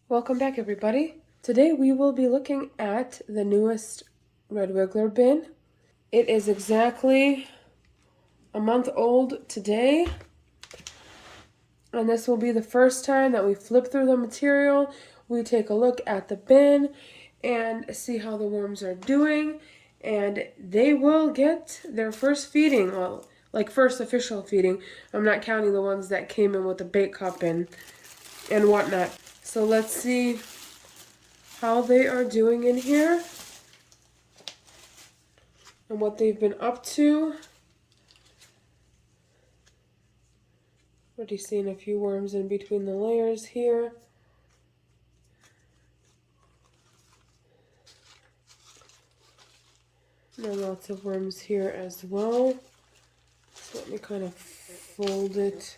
Welcome back, everybody. Today we will be looking at the newest Red Wiggler bin. It is exactly a month old today, and this will be the first time that we flip through the material. We take a look at the bin and see how the worms are doing, and they will get their first feeding, well, like first official feeding. I'm not counting the ones that came in with the bait cup and whatnot. So let's see how they are doing in here and what they've been up to. Already seeing a few worms in between the layers here. And lots of worms here as well. So let me kind of fold it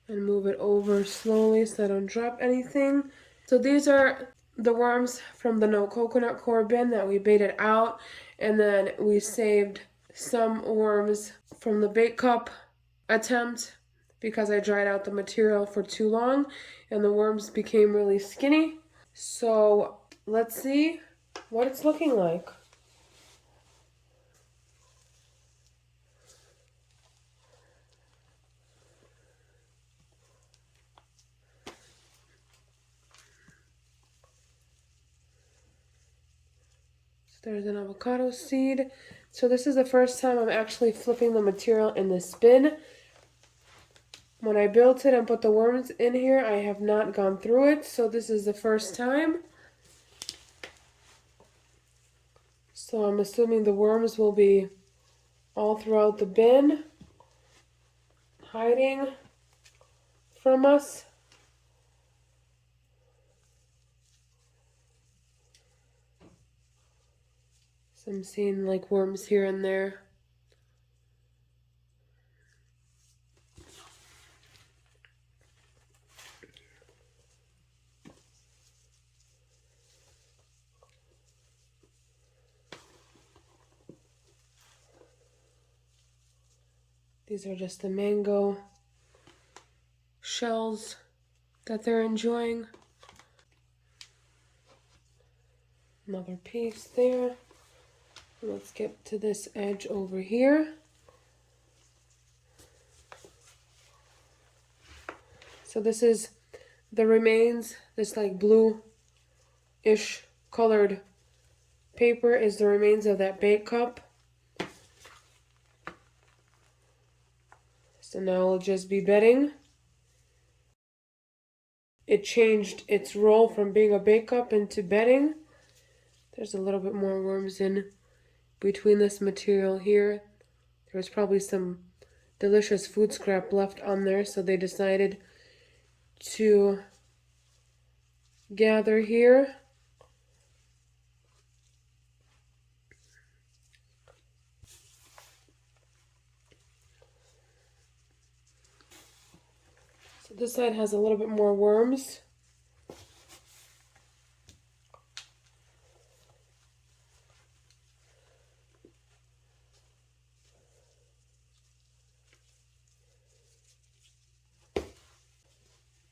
and move it over slowly so I don't drop anything. So these are the worms from the no coconut core bin that we baited out, and then we saved some worms from the bait cup attempt because I dried out the material for too long and the worms became really skinny. So let's see what it's looking like. There's an avocado seed. So this is the first time I'm actually flipping the material in this bin. When I built it and put the worms in here, I have not gone through it, so this is the first time. So I'm assuming the worms will be all throughout the bin, hiding from us. So I'm seeing like worms here and there. These are just the mango shells that they're enjoying. Another piece there. Let's get to this edge over here. So this is the remains, this like blue-ish colored paper is the remains of that bait cup. So now it'll just be bedding. It changed its role from being a bait cup into bedding. There's a little bit more worms in between this material here. There was probably some delicious food scrap left on there, so they decided to gather here. So this side has a little bit more worms.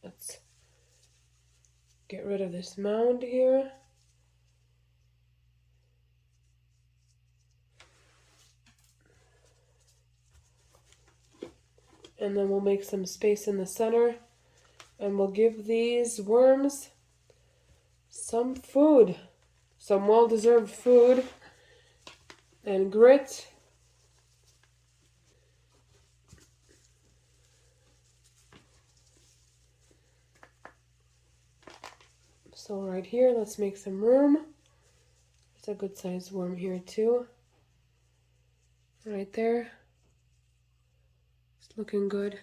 Let's get rid of this mound here. And then we'll make some space in the center and we'll give these worms some food, some well-deserved food and grit. So right here, let's make some room. There's a good sized worm here too. Right there. It's looking good.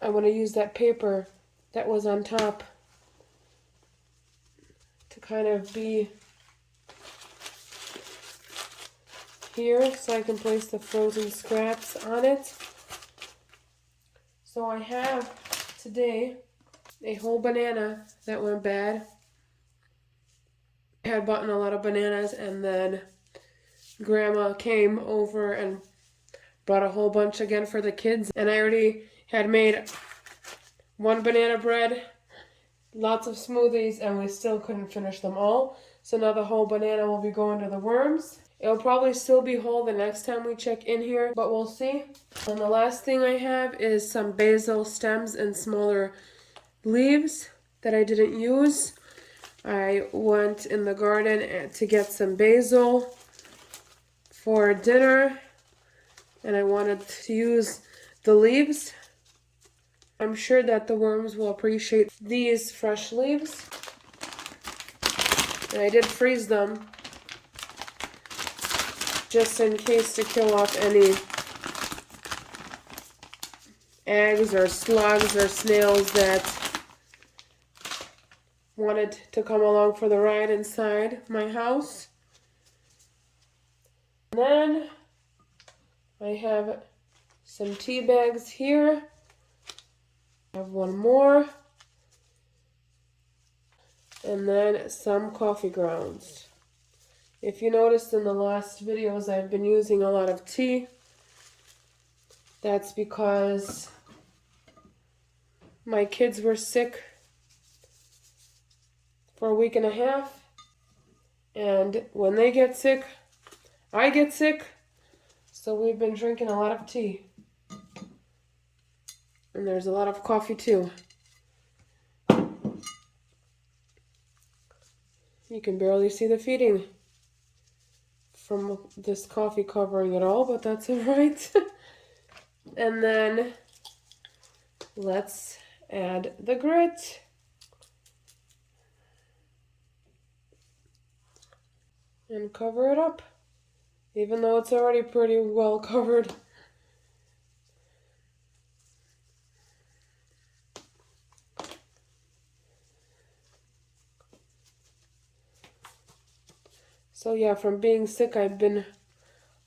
I want to use that paper that was on top to kind of be here so I can place the frozen scraps on it. So I have today a whole banana that went bad. I had bought a lot of bananas and then Grandma came over and brought a whole bunch again for the kids. And I already had made one banana bread, lots of smoothies, and we still couldn't finish them all. So now the whole banana will be going to the worms. It'll probably still be whole the next time we check in here, but we'll see. And the last thing I have is some basil stems and smaller leaves that I didn't use. I went in the garden to get some basil for dinner, and I wanted to use the leaves. I'm sure that the worms will appreciate these fresh leaves. And I did freeze them just in case to kill off any eggs or slugs or snails that wanted to come along for the ride inside my house. And then I have some tea bags here. I have one more. And then some coffee grounds. If you noticed in the last videos, I've been using a lot of tea. That's because my kids were sick for a week and a half. And when they get sick, I get sick. So we've been drinking a lot of tea. And there's a lot of coffee too. You can barely see the feeding from this coffee covering it all, but that's alright. And then let's add the grit. And cover it up, even though it's already pretty well covered. So yeah, from being sick, I've been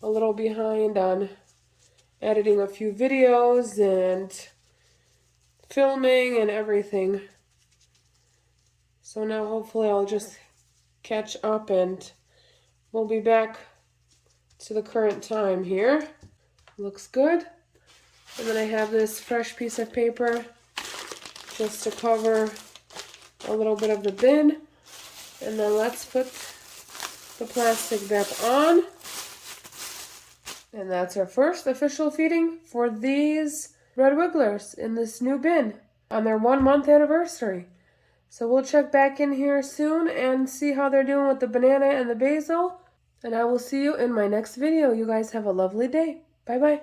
a little behind on editing a few videos and filming and everything. So now hopefully I'll just catch up and we'll be back to the current time here. Looks good. And then I have this fresh piece of paper just to cover a little bit of the bin. And then let's put the plastic back on. And that's our first official feeding for these red wigglers in this new bin on their 1 month anniversary. So we'll check back in here soon and see how they're doing with the banana and the basil. And I will see you in my next video. You guys have a lovely day. Bye-bye.